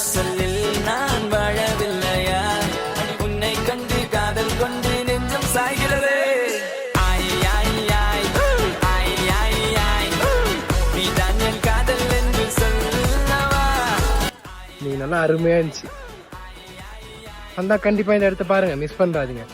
வாசலில் நான் வாழவில்லையா உன்னை கண்டு காதல் கொண்டு நெஞ்சம் சாய்கிறது ஆய் ஆய் ஆய் ஆய் ஆய் ஆய் நீதான் என் காதல் என்று சொல்லவா. நீ நல்லா அருமையா இருந்துச்சு. அந்த கண்டிப்பா இந்த இடத்த பாருங்க, மிஸ் பண்றாதீங்க.